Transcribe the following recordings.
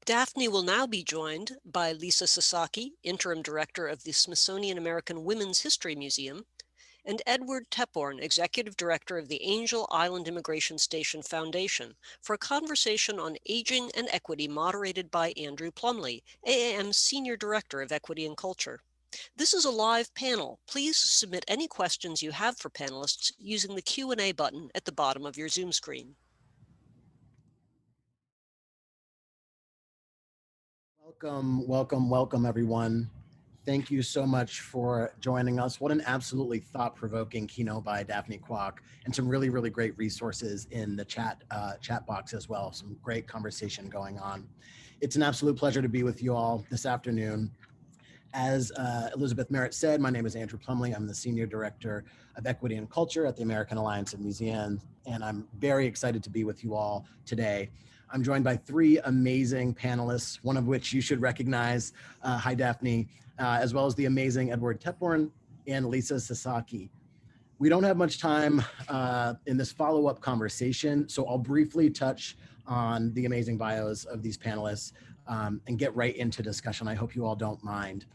Daphne will now be joined by Lisa Sasaki, Interim Director of the Smithsonian American Women's History Museum, and Edward Tepporn, Executive Director of the Angel Island Immigration Station Foundation, for a conversation on aging and equity moderated by Andrew Plumley, AAM's Senior Director of Equity and Culture. This is a live panel. Please submit any questions you have for panelists using the Q&A button at the bottom of your Zoom screen. Welcome, everyone. Thank you so much for joining us. What an absolutely thought-provoking keynote by Daphne Kwok, and some really great resources in the chat box as well. Some great conversation going on. It's an absolute pleasure to be with you all this afternoon. As Elizabeth Merritt said, my name is Andrew Plumley. I'm the Senior Director of Equity and Culture at the American Alliance of Museums, and I'm very excited to be with you all today. I'm joined by three amazing panelists, one of which you should recognize. Hi, Daphne, as well as the amazing Edward Tepporn and Lisa Sasaki. We don't have much time in this follow-up conversation, so I'll briefly touch on the amazing bios of these panelists and get right into discussion. I hope you all don't mind.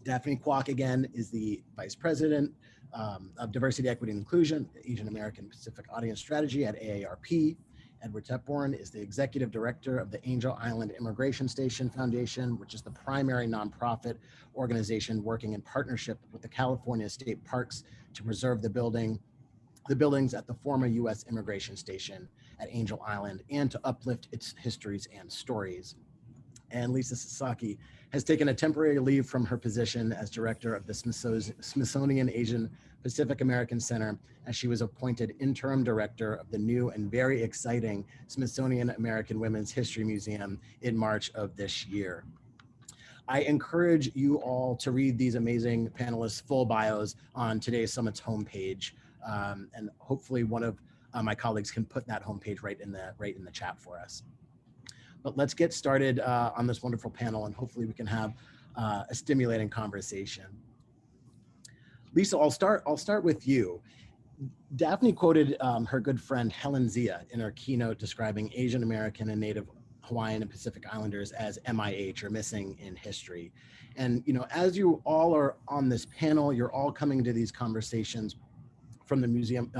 Daphne Kwok, again, is the Vice President of Diversity, Equity, and Inclusion, Asian American Pacific Audience Strategy at AARP. Edward Tepporn is the Executive Director of the Angel Island Immigration Station Foundation, which is the primary nonprofit organization working in partnership with the California State Parks to preserve the buildings at the former U.S. immigration station at Angel Island and to uplift its histories and stories. And Lisa Sasaki has taken a temporary leave from her position as director of the Smithsonian Asian Pacific American Center, as she was appointed interim director of the new and very exciting Smithsonian American Women's History Museum in March of this year. I encourage you all to read these amazing panelists' full bios on today's summit's homepage, and hopefully one of my colleagues can put that homepage right in the chat for us. But let's get started on this wonderful panel, and hopefully we can have a stimulating conversation. Lisa, I'll start with you. Daphne quoted her good friend Helen Zia in her keynote describing Asian American and Native Hawaiian and Pacific Islanders as MIH, or missing in history. And as you all are on this panel, you're all coming to these conversations from the museum,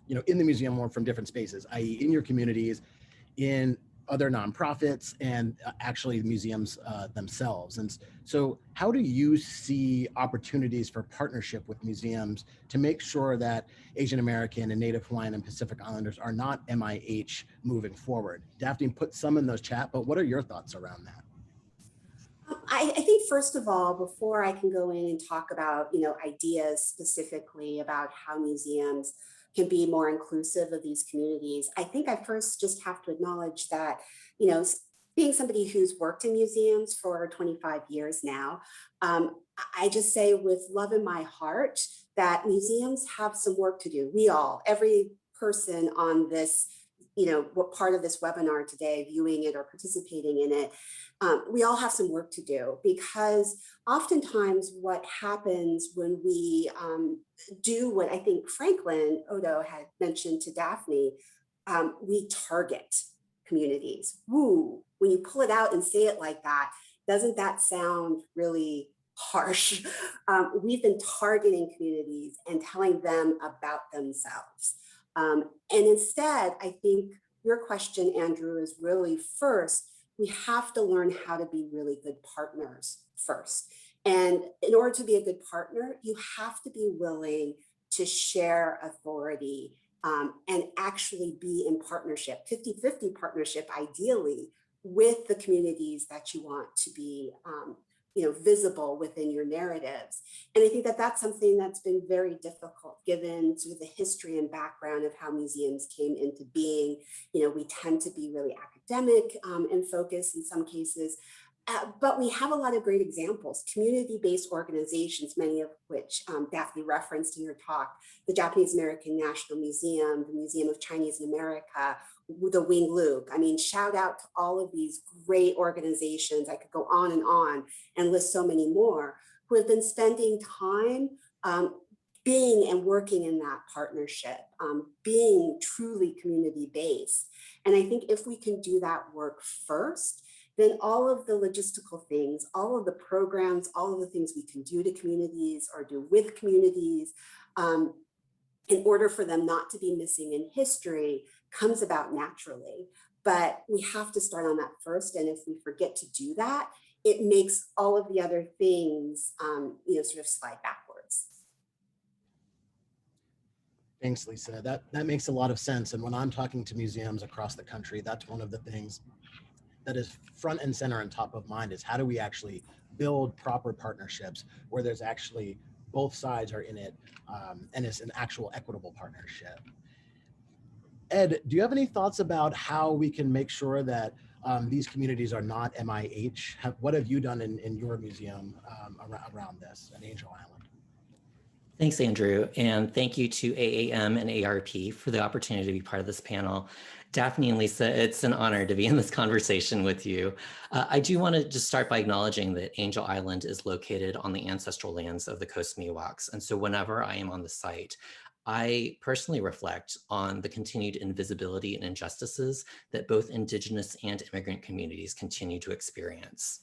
in the museum or from different spaces, i.e. in your communities, in other nonprofits, and actually museums themselves. And so how do you see opportunities for partnership with museums to make sure that Asian American and Native Hawaiian and Pacific Islanders are not MIH moving forward? Daphne put some in those chat, but what are your thoughts around that? I think first of all, before I can go in and talk about, ideas specifically about how museums can be more inclusive of these communities, I think I first just have to acknowledge that, being somebody who's worked in museums for 25 years now, I just say with love in my heart that museums have some work to do. Every person on this, what part of this webinar today, viewing it or participating in it, we all have some work to do, because oftentimes what happens when we do what I think Franklin Odo had mentioned to Daphne, we target communities. Woo, when you pull it out and say it like that, doesn't that sound really harsh? We've been targeting communities and telling them about themselves. And instead, I think your question, Andrew, is really first, we have to learn how to be really good partners first. And in order to be a good partner, you have to be willing to share authority and actually be in partnership, 50-50 partnership, ideally, with the communities that you want to be visible within your narratives. And I think that that's something that's been very difficult given sort of the history and background of how museums came into being. We tend to be really academic in focus in some cases, but we have a lot of great examples, community-based organizations, many of which Daphne referenced in your talk, the Japanese American National Museum, the Museum of Chinese in America, the Wing Luke. I mean, shout out to all of these great organizations. I could go on and list so many more, who have been spending time being and working in that partnership, being truly community-based. And I think if we can do that work first, then all of the logistical things, all of the programs, all of the things we can do to communities or do with communities, in order for them not to be missing in history, comes about naturally. But we have to start on that first. And if we forget to do that, it makes all of the other things, sort of slide backwards. Thanks, Lisa. That makes a lot of sense. And when I'm talking to museums across the country, that's one of the things that is front and center and top of mind is how do we actually build proper partnerships where there's actually both sides are in it, and it's an actual equitable partnership. Ed, do you have any thoughts about how we can make sure that these communities are not MIH? What have you done in your museum around this at Angel Island? Thanks, Andrew, and thank you to AAM and AARP for the opportunity to be part of this panel. Daphne and Lisa, it's an honor to be in this conversation with you. I do want to just start by acknowledging that Angel Island is located on the ancestral lands of the Coast Miwoks, and so whenever I am on the site, I personally reflect on the continued invisibility and injustices that both Indigenous and immigrant communities continue to experience.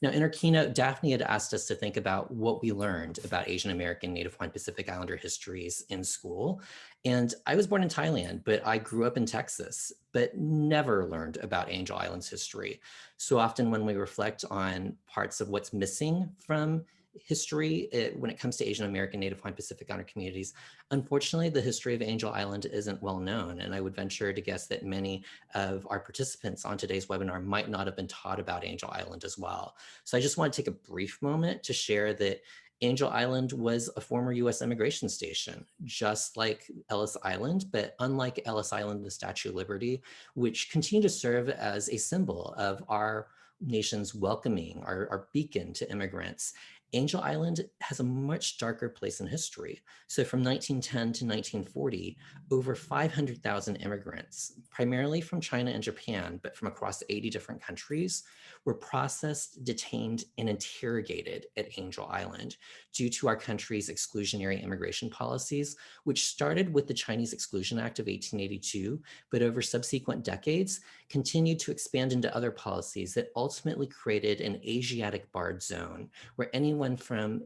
Now, in her keynote, Daphne had asked us to think about what we learned about Asian American, Native Hawaiian Pacific Islander histories in school. And I was born in Thailand, but I grew up in Texas, but never learned about Angel Island's history. So often when we reflect on parts of what's missing from history when it comes to Asian American, Native Hawaiian Pacific Islander communities, unfortunately, the history of Angel Island isn't well known. And I would venture to guess that many of our participants on today's webinar might not have been taught about Angel Island as well. So I just want to take a brief moment to share that Angel Island was a former US immigration station, just like Ellis Island, but unlike Ellis Island, the Statue of Liberty, which continue to serve as a symbol of our nation's welcoming, our beacon to immigrants. Angel Island has a much darker place in history. So from 1910 to 1940, over 500,000 immigrants, primarily from China and Japan, but from across 80 different countries, were processed, detained, and interrogated at Angel Island due to our country's exclusionary immigration policies, which started with the Chinese Exclusion Act of 1882, but over subsequent decades continued to expand into other policies that ultimately created an Asiatic barred zone where anyone from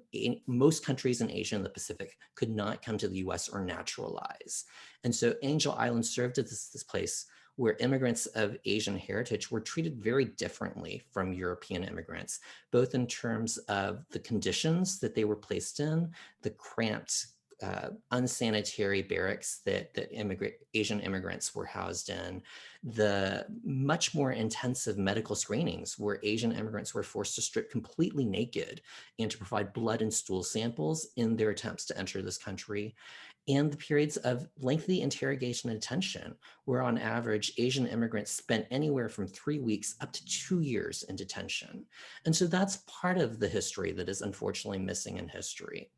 most countries in Asia and the Pacific could not come to the US or naturalize. And so Angel Island served as this place where immigrants of Asian heritage were treated very differently from European immigrants, both in terms of the conditions that they were placed in, the cramped, unsanitary barracks that Asian immigrants were housed in, the much more intensive medical screenings where Asian immigrants were forced to strip completely naked and to provide blood and stool samples in their attempts to enter this country, and the periods of lengthy interrogation and detention, where on average, Asian immigrants spent anywhere from 3 weeks up to 2 years in detention. And so that's part of the history that is unfortunately missing in history.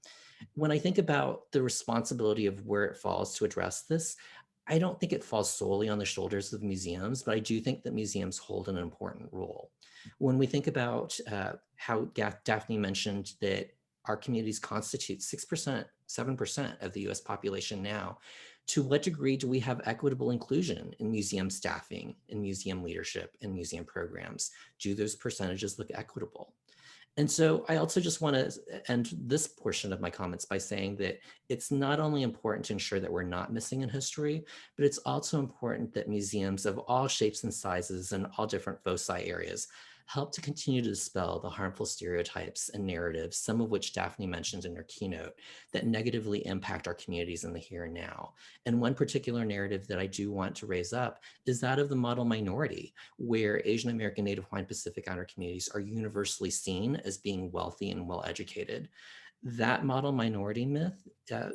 When I think about the responsibility of where it falls to address this, I don't think it falls solely on the shoulders of museums, but I do think that museums hold an important role. When we think about how Daphne mentioned that our communities constitute 6%, 7% of the US population now, to what degree do we have equitable inclusion in museum staffing, in museum leadership, and museum programs? Do those percentages look equitable? And so I also just want to end this portion of my comments by saying that it's not only important to ensure that we're not missing in history, but it's also important that museums of all shapes and sizes and all different foci areas help to continue to dispel the harmful stereotypes and narratives, some of which Daphne mentioned in her keynote, that negatively impact our communities in the here and now. And one particular narrative that I do want to raise up is that of the model minority, where Asian American, Native Hawaiian, Pacific Islander communities are universally seen as being wealthy and well-educated. That model minority myth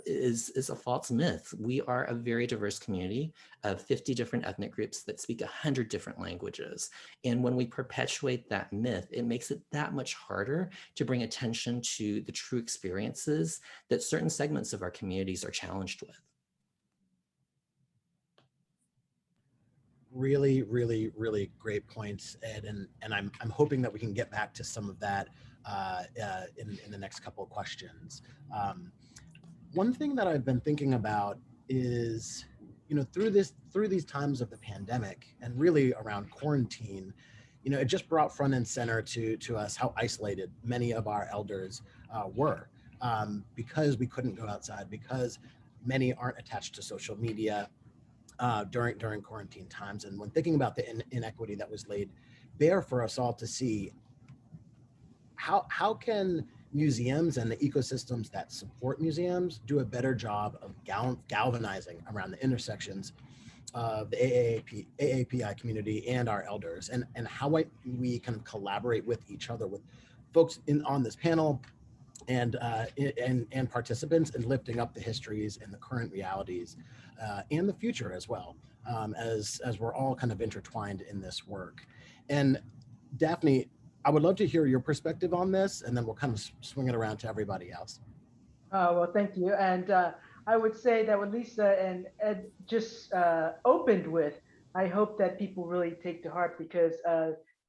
is a false myth. We are a very diverse community of 50 different ethnic groups that speak 100 different languages. And when we perpetuate that myth, it makes it that much harder to bring attention to the true experiences that certain segments of our communities are challenged with. Really, really, really great points, Ed, and I'm hoping that we can get back to some of that in the next couple of questions. One thing that I've been thinking about is, through these times of the pandemic and really around quarantine, it just brought front and center to us how isolated many of our elders were, because we couldn't go outside, because many aren't attached to social media during quarantine times. And when thinking about the inequity that was laid bare for us all to see, how can museums and the ecosystems that support museums do a better job of galvanizing around the intersections of the AAPI community and our elders, and how we kind of collaborate with each other, with folks on this panel and participants, in lifting up the histories and the current realities and the future as well, as we're all kind of intertwined in this work. And Daphne, I would love to hear your perspective on this, and then we'll kind of swing it around to everybody else. Well, thank you. And I would say that what Lisa and Ed just opened with, I hope that people really take to heart, because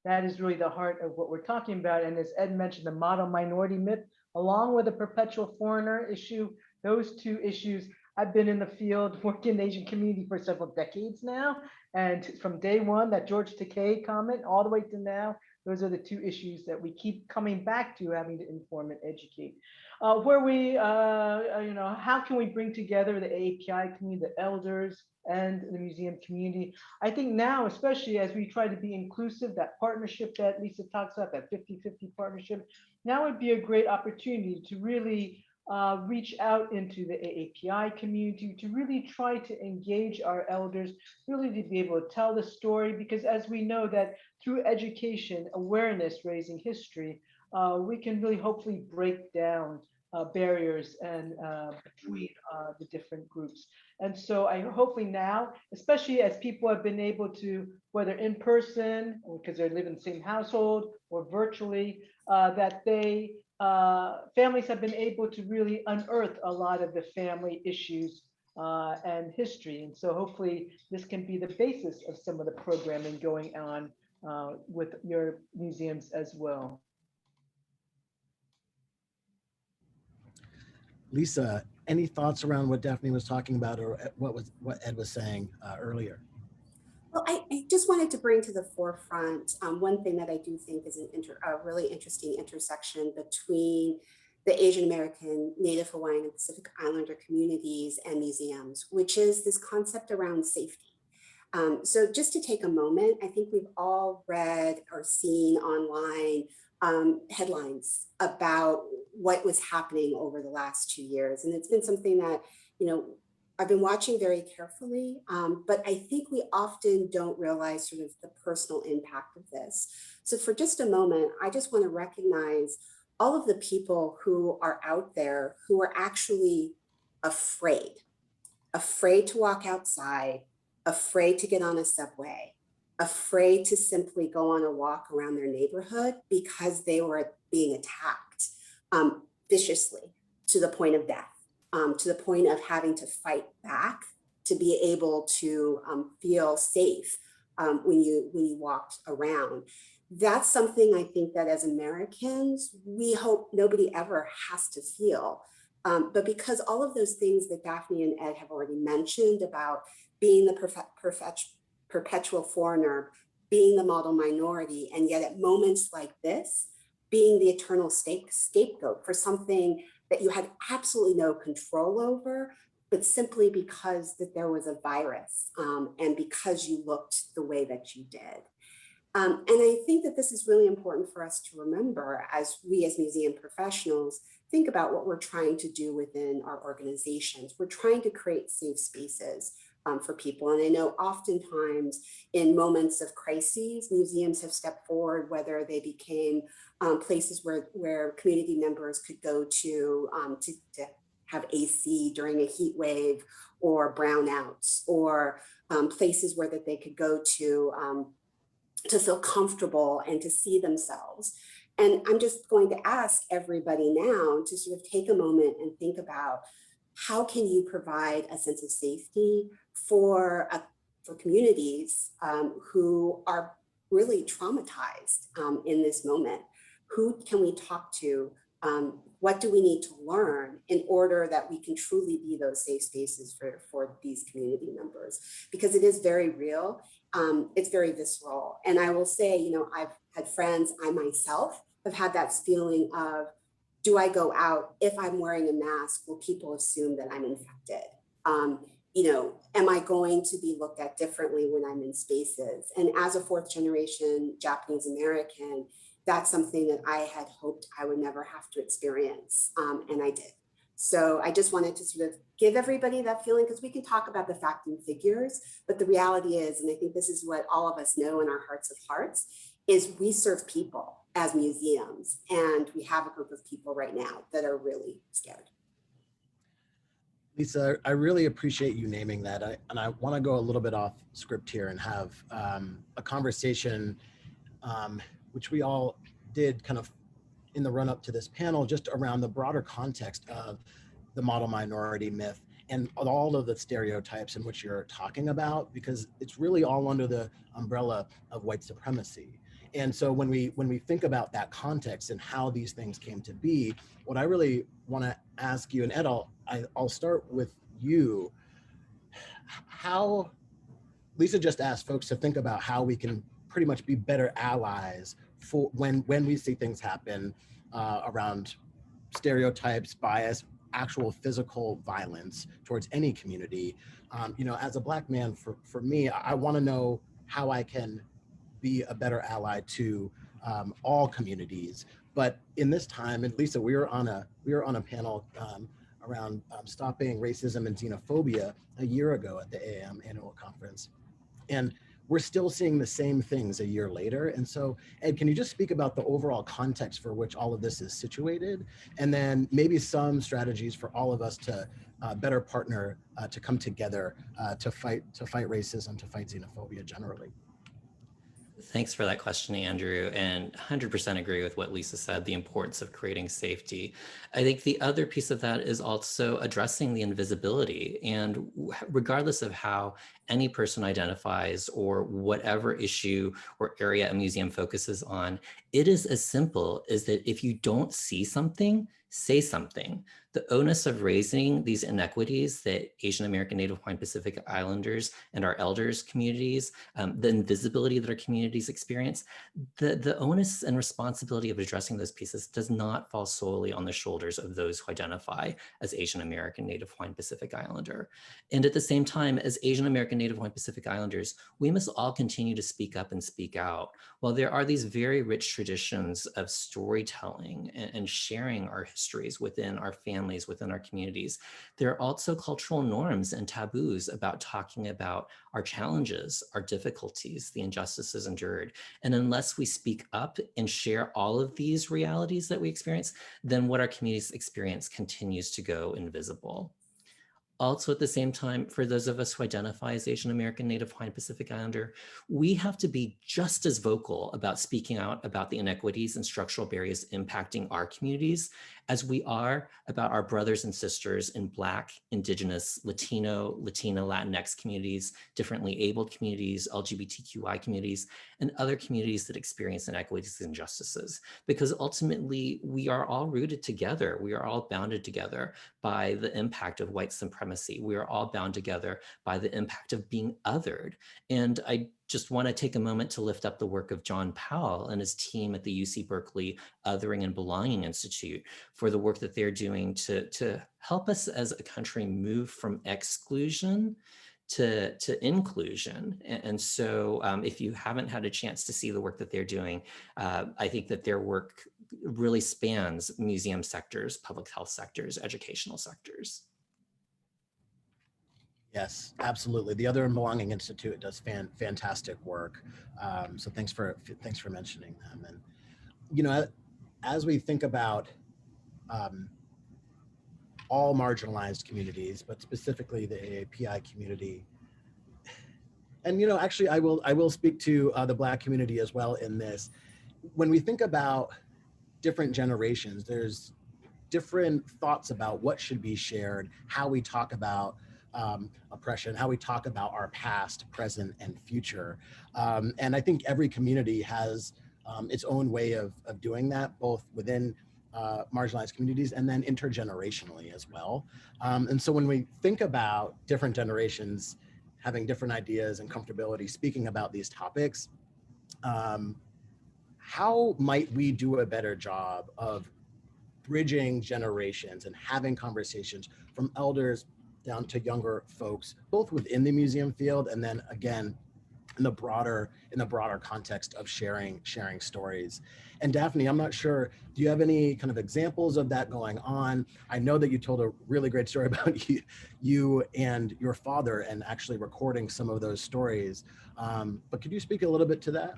that is really the heart of what we're talking about. And as Ed mentioned, the model minority myth, along with the perpetual foreigner issue, those two issues. I've been in the field working in the Asian community for several decades now. And from day one, that George Takei comment, all the way to now, those are the two issues that we keep coming back to, having to inform and educate. Where we, how can we bring together the AAPI community, the elders, and the museum community? I think now, especially as we try to be inclusive, that partnership that Lisa talks about, that 50-50 partnership, now would be a great opportunity to really reach out into the AAPI community, to really try to engage our elders, really to be able to tell the story, because as we know that through education, awareness, raising history, we can really hopefully break down barriers and between the different groups. And so I hopefully now, especially as people have been able to, whether in person, or because they live in the same household, or virtually, that they, families have been able to really unearth a lot of the family issues and history. And so hopefully this can be the basis of some of the programming going on with your museums as well. Lisa, any thoughts around what Daphne was talking about, or what Ed was saying earlier? Well, I just wanted to bring to the forefront one thing that I do think is a really interesting intersection between the Asian American, Native Hawaiian, and Pacific Islander communities and museums, which is this concept around safety. So just to take a moment, I think we've all read or seen online headlines about what was happening over the last 2 years. And it's been something that, I've been watching very carefully, but I think we often don't realize sort of the personal impact of this. So for just a moment, I just want to recognize all of the people who are out there who are actually afraid to walk outside, afraid to get on a subway, afraid to simply go on a walk around their neighborhood because they were being attacked viciously to the point of death, to the point of having to fight back to be able to feel safe when you walked around. That's something I think that as Americans, we hope nobody ever has to feel. But because all of those things that Daphne and Ed have already mentioned about being the perpetual foreigner, being the model minority, and yet at moments like this, being the eternal scapegoat for something that you had absolutely no control over, but simply because that there was a virus and because you looked the way that you did. And I think that this is really important for us to remember as we as museum professionals think about what we're trying to do within our organizations. We're trying to create safe spaces for people. And I know oftentimes in moments of crises, museums have stepped forward, whether they became places where community members could go to have AC during a heat wave or brownouts, or places where that they could go to feel comfortable and to see themselves. And I'm just going to ask everybody now to sort of take a moment and think about how can you provide a sense of safety for communities who are really traumatized in this moment? Who can we talk to what do we need to learn in order that we can truly be those safe spaces for these community members? Because it is very real. It's very visceral. And I will say, you know, I've had friends, I myself have had that feeling of, do I go out? If I'm wearing a mask, will people assume that I'm infected? You know, am I going to be looked at differently when I'm in spaces? And as a fourth generation Japanese American, that's something that I had hoped I would never have to experience, and I did. So I just wanted to sort of give everybody that feeling, because we can talk about the fact and figures, but the reality is, and I think this is what all of us know in our hearts of hearts, is we serve people as museums, and we have a group of people right now that are really scared. Lisa, I really appreciate you naming that. And I want to go a little bit off script here and have a conversation, which we all did kind of in the run up to this panel, just around the broader context of the model minority myth and all of the stereotypes in which you're talking about, because it's really all under the umbrella of white supremacy. And so when we think about that context and how these things came to be, what I really want to ask you, and Ed, I'll start with you. How Lisa just asked folks to think about how we can pretty much be better allies for when we see things happen around stereotypes, bias, actual physical violence towards any community. You know, as a Black man, for me, I want to know how I can be a better ally to all communities. But in this time, and Lisa, we were on a panel around stopping racism and xenophobia a year ago at the AAM annual conference, and we're still seeing the same things a year later. And so, Ed, can you just speak about the overall context for which all of this is situated, and then maybe some strategies for all of us to better partner to come together to fight racism, to fight xenophobia generally? Thanks for that question, Andrew, and 100% agree with what Lisa said, the importance of creating safety. I think the other piece of that is also addressing the invisibility. And regardless of how any person identifies or whatever issue or area a museum focuses on, it is as simple as that if you don't see something, say something. The onus of raising these inequities that Asian American, Native Hawaiian, Pacific Islanders and our elders communities, the invisibility that our communities experience, the onus and responsibility of addressing those pieces does not fall solely on the shoulders of those who identify as Asian American, Native Hawaiian, Pacific Islander. And at the same time, as Asian American, Native Hawaiian, Pacific Islanders, we must all continue to speak up and speak out. While there are these very rich traditions of storytelling and sharing our histories within our families, within our communities, there are also cultural norms and taboos about talking about our challenges, our difficulties, the injustices endured. And unless we speak up and share all of these realities that we experience, then what our communities experience continues to go invisible. Also, at the same time, for those of us who identify as Asian American, Native Hawaiian, Pacific Islander, we have to be just as vocal about speaking out about the inequities and structural barriers impacting our communities as we are about our brothers and sisters in Black, Indigenous, Latino, Latina, Latinx communities, differently abled communities, LGBTQI communities, and other communities that experience inequities and injustices. Because ultimately, we are all rooted together. We are all bounded together by the impact of white supremacy. We are all bound together by the impact of being othered. And I just want to take a moment to lift up the work of John Powell and his team at the UC Berkeley Othering and Belonging Institute for the work that they're doing to help us as a country move from exclusion to inclusion. And so if you haven't had a chance to see the work that they're doing, I think that their work really spans museum sectors, public health sectors, educational sectors. Yes, absolutely. The Other and Belonging Institute does fantastic work. So thanks for mentioning them. And you know, as we think about all marginalized communities, but specifically the AAPI community, and you know, actually, I will speak to the Black community as well in this. When we think about different generations, there's different thoughts about what should be shared, how we talk about oppression, how we talk about our past, present, and future. And I think every community has its own way of doing that, both within marginalized communities, and then intergenerationally as well. And so when we think about different generations having different ideas and comfortability speaking about these topics, how might we do a better job of bridging generations and having conversations from elders down to younger folks, both within the museum field and then again in the broader context of sharing stories? And Daphne, I'm not sure, do you have any kind of examples of that going on? I know that you told a really great story about you and your father and actually recording some of those stories, but could you speak a little bit to that?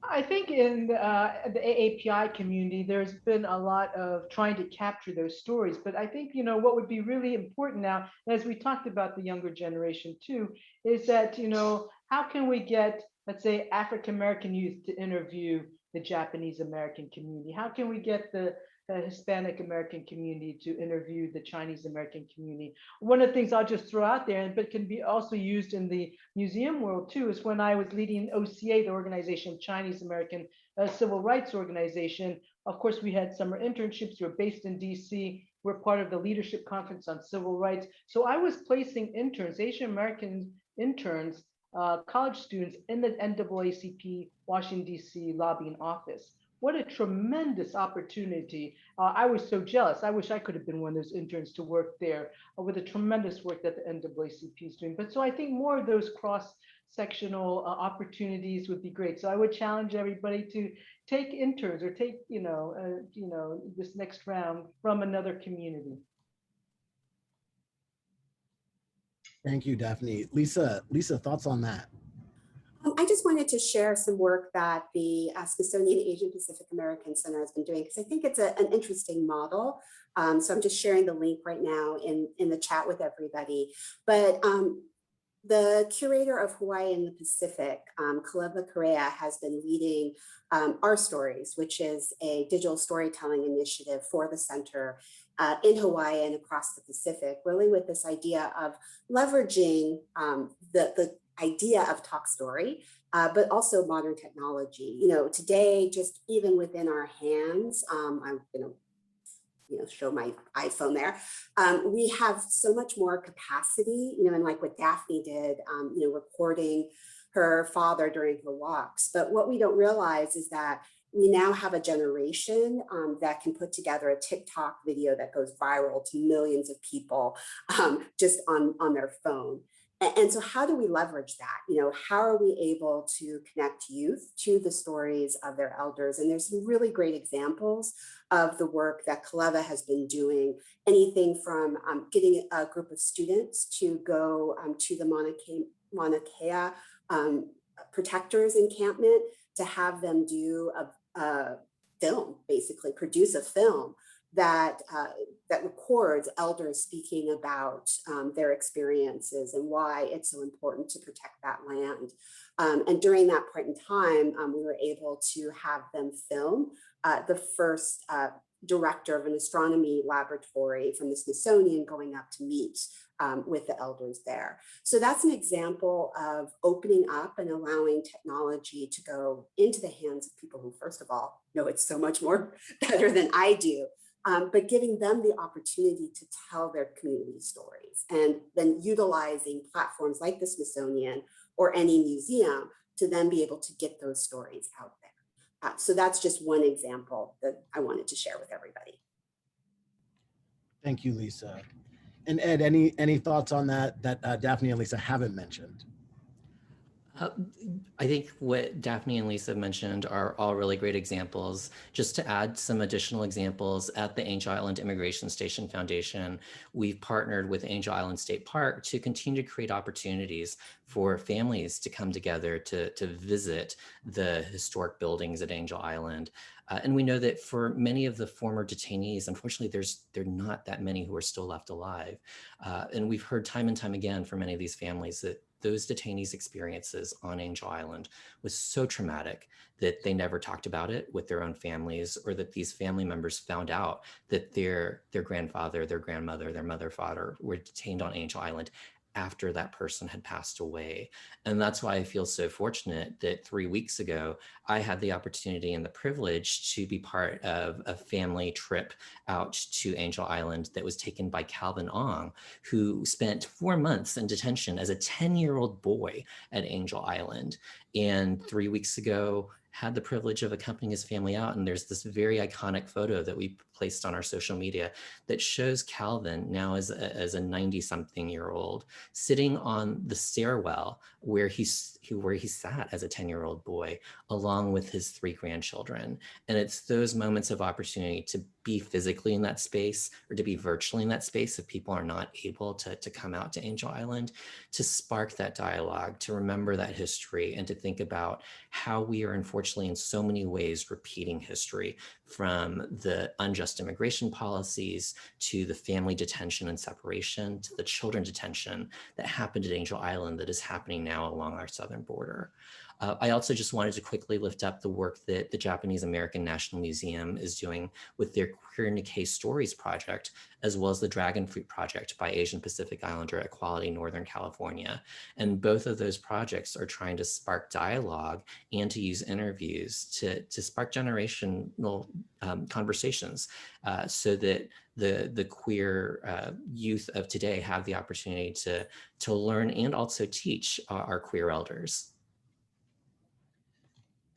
I think in the AAPI community, there's been a lot of trying to capture those stories. But I think, what would be really important now, as we talked about the younger generation too, is that, how can we get, let's say, African American youth to interview the Japanese American community? How can we get the Hispanic American community to interview the Chinese American community? One of the things I'll just throw out there, but can be also used in the museum world too, is when I was leading OCA, the organization Chinese American Civil Rights Organization. Of course, we had summer internships. We're based in DC. We're part of the Leadership Conference on Civil Rights. So I was placing interns, Asian American interns, college students in the NAACP Washington, DC lobbying office. What a tremendous opportunity. I was so jealous. I wish I could have been one of those interns to work there with the tremendous work that the NAACP is doing. But so I think more of those cross-sectional opportunities would be great. So I would challenge everybody to take interns or take, this next round from another community. Thank you, Daphne. Lisa, thoughts on that? I just wanted to share some work that the Smithsonian Asian Pacific American Center has been doing, because I think it's an interesting model. So I'm just sharing the link right now in the chat with everybody. But the curator of Hawaii and the Pacific, Kaleva Correa, has been leading Our Stories, which is a digital storytelling initiative for the center in Hawaii and across the Pacific, really with this idea of leveraging the idea of talk story, but also modern technology. Today, just even within our hands, I'm going to show my iPhone there. We have so much more capacity, and like what Daphne did, recording her father during her walks. But what we don't realize is that we now have a generation that can put together a TikTok video that goes viral to millions of people just on their phone. And so how do we leverage that? How are we able to connect youth to the stories of their elders? And there's some really great examples of the work that Kaleva has been doing, anything from getting a group of students to go to the Mauna Kea protectors encampment to have them do a film, basically produce a film that records elders speaking about their experiences and why it's so important to protect that land. And during that point in time, we were able to have them film the first director of an astronomy laboratory from the Smithsonian going up to meet with the elders there. So that's an example of opening up and allowing technology to go into the hands of people who, first of all, know it so much more better than I do. But giving them the opportunity to tell their community stories, and then utilizing platforms like the Smithsonian or any museum to then be able to get those stories out there. So that's just one example that I wanted to share with everybody. Thank you, Lisa. And Ed, any thoughts on that Daphne and Lisa haven't mentioned? I think what Daphne and Lisa mentioned are all really great examples. Just to add some additional examples, at the Angel Island Immigration Station Foundation, we've partnered with Angel Island State Park to continue to create opportunities for families to come together to visit the historic buildings at Angel Island. And we know that for many of the former detainees, unfortunately, there are not that many who are still left alive. And we've heard time and time again from many of these families that those detainees' experiences on Angel Island was so traumatic that they never talked about it with their own families, or that these family members found out that their grandfather, their grandmother, their mother, father were detained on Angel Island after that person had passed away. And that's why I feel so fortunate that 3 weeks ago, I had the opportunity and the privilege to be part of a family trip out to Angel Island that was taken by Calvin Ong, who spent 4 months in detention as a 10-year-old boy at Angel Island. And 3 weeks ago, had the privilege of accompanying his family out. And there's this very iconic photo that we placed on our social media that shows Calvin now as a 90-something-year-old sitting on the stairwell where he sat as a 10-year-old boy, along with his 3 grandchildren. And it's those moments of opportunity to be physically in that space or to be virtually in that space if people are not able to come out to Angel Island, to spark that dialogue, to remember that history, and to think about how we are unfortunately in so many ways repeating history, from the unjust immigration policies to the family detention and separation to the children detention that happened at Angel Island that is happening now along our southern border. I also just wanted to quickly lift up the work that the Japanese American National Museum is doing with their Queer Nikkei Stories project, as well as the Dragon Fruit Project by Asian Pacific Islander Equality Northern California. And both of those projects are trying to spark dialogue and to use interviews to spark generational conversations so that the queer youth of today have the opportunity to learn and also teach our queer elders.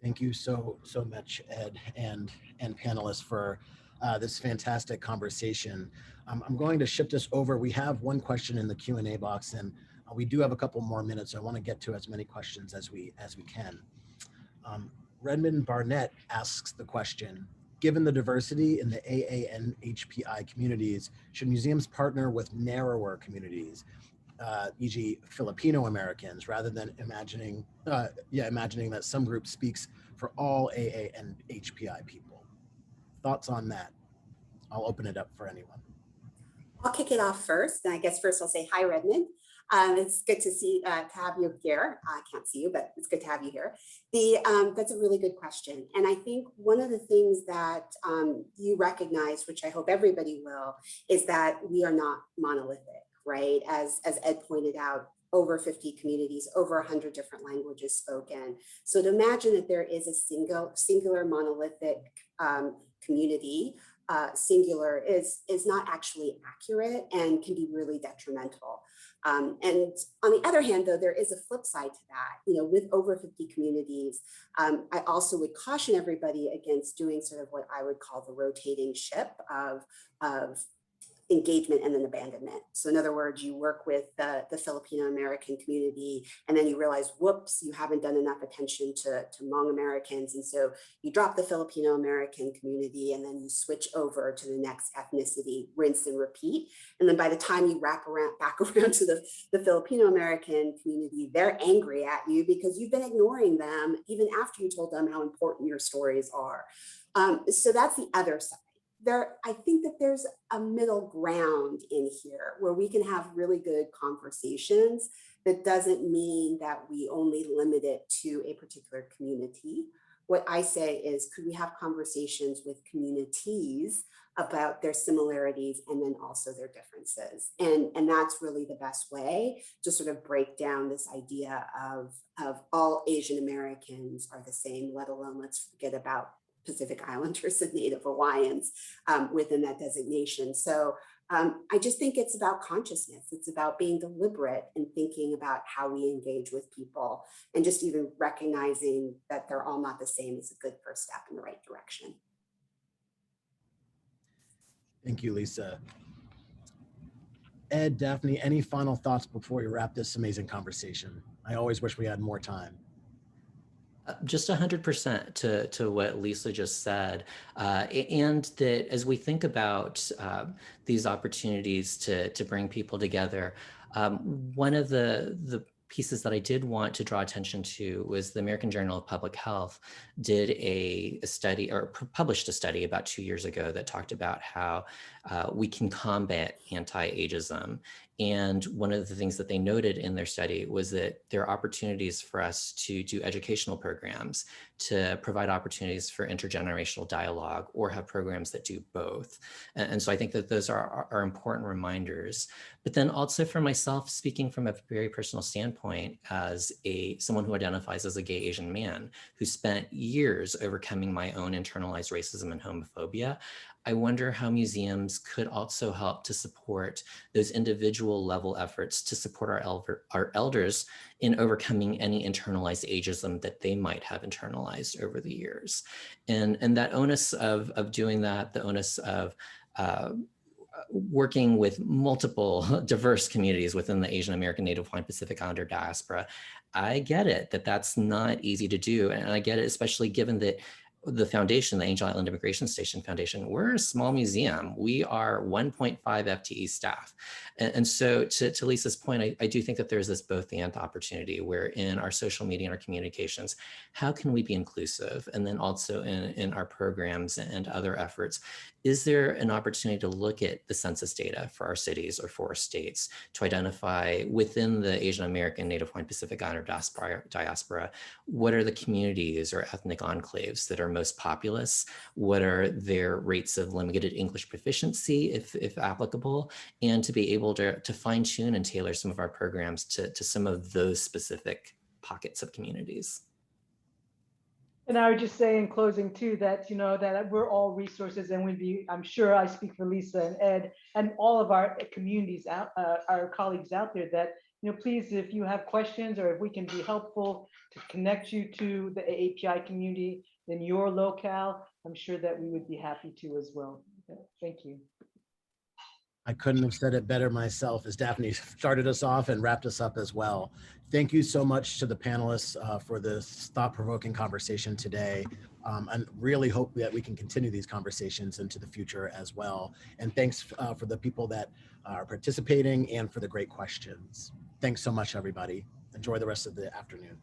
Thank you so much, Ed and panelists, for this fantastic conversation. I'm going to shift us over. We have one question in the Q&A box, and we do have a couple more minutes. So I want to get to as many questions as we can. Redmond Barnett asks the question: given the diversity in the AANHPI communities, should museums partner with narrower communities, e.g. Filipino Americans, rather than imagining that some group speaks for all AA and HPI people? Thoughts on that? I'll open it up for anyone. I'll kick it off first. And I guess first I'll say hi, Redmond. It's good to have you here. I can't see you, but it's good to have you here. That's a really good question. And I think one of the things that you recognize, which I hope everybody will, is that we are not monolithic, right? As Ed pointed out, over 50 communities, over 100 different languages spoken. So to imagine that there is a singular monolithic community, singular, is not actually accurate and can be really detrimental. And on the other hand, though, there is a flip side to that. You know, with over 50 communities, I also would caution everybody against doing sort of what I would call the rotating ship of engagement and then abandonment. So in other words, you work with the Filipino American community, and then you realize, whoops, you haven't done enough attention to Hmong Americans. And so you drop the Filipino American community and then you switch over to the next ethnicity, rinse and repeat. And then by the time you wrap back around to the Filipino American community, they're angry at you because you've been ignoring them even after you told them how important your stories are. So that's the other side. I think that there's a middle ground in here where we can have really good conversations. That doesn't mean that we only limit it to a particular community. What I say is, could we have conversations with communities about their similarities and then also their differences? And that's really the best way to sort of break down this idea of all Asian Americans are the same, let alone let's forget about Pacific Islanders and Native Hawaiians within that designation. So I just think it's about consciousness. It's about being deliberate and thinking about how we engage with people, and just even recognizing that they're all not the same is a good first step in the right direction. Thank you, Lisa. Ed, Daphne, any final thoughts before we wrap this amazing conversation? I always wish we had more time. Just 100% to what Lisa just said. And that as we think about these opportunities to bring people together, one of the pieces that I did want to draw attention to was the American Journal of Public Health did a study, or published a study about 2 years ago, that talked about how we can combat anti-ageism. And one of the things that they noted in their study was that there are opportunities for us to do educational programs, to provide opportunities for intergenerational dialogue, or have programs that do both. And so I think that those are important reminders. But then also for myself, speaking from a very personal standpoint, as someone who identifies as a gay Asian man who spent years overcoming my own internalized racism and homophobia, I wonder how museums could also help to support those individual level efforts to support our elders in overcoming any internalized ageism that they might have internalized over the years. And that onus of doing that, the onus of working with multiple diverse communities within the Asian American, Native Hawaiian, Pacific Islander diaspora, I get it that that's not easy to do. And I get it, especially given that the foundation, the Angel Island Immigration Station Foundation, we're a small museum. We are 1.5 FTE staff. And so to Lisa's point, I do think that there's this both and opportunity where in our social media and our communications, how can we be inclusive? And then also in our programs and other efforts, is there an opportunity to look at the census data for our cities or for our states to identify within the Asian American, Native Hawaiian, Pacific Islander diaspora, what are the communities or ethnic enclaves that are most populous? What are their rates of limited English proficiency, if applicable? And to be able to fine tune and tailor some of our programs to some of those specific pockets of communities. And I would just say in closing too, that, that we're all resources, and I'm sure I speak for Lisa and Ed and all of our communities out, our colleagues out there, that, please, if you have questions or if we can be helpful to connect you to the AAPI community in your locale, I'm sure that we would be happy to as well. Thank you. I couldn't have said it better myself, as Daphne started us off and wrapped us up as well. Thank you so much to the panelists for this thought-provoking conversation today. And really hope that we can continue these conversations into the future as well. And thanks for the people that are participating and for the great questions. Thanks so much, everybody. Enjoy the rest of the afternoon.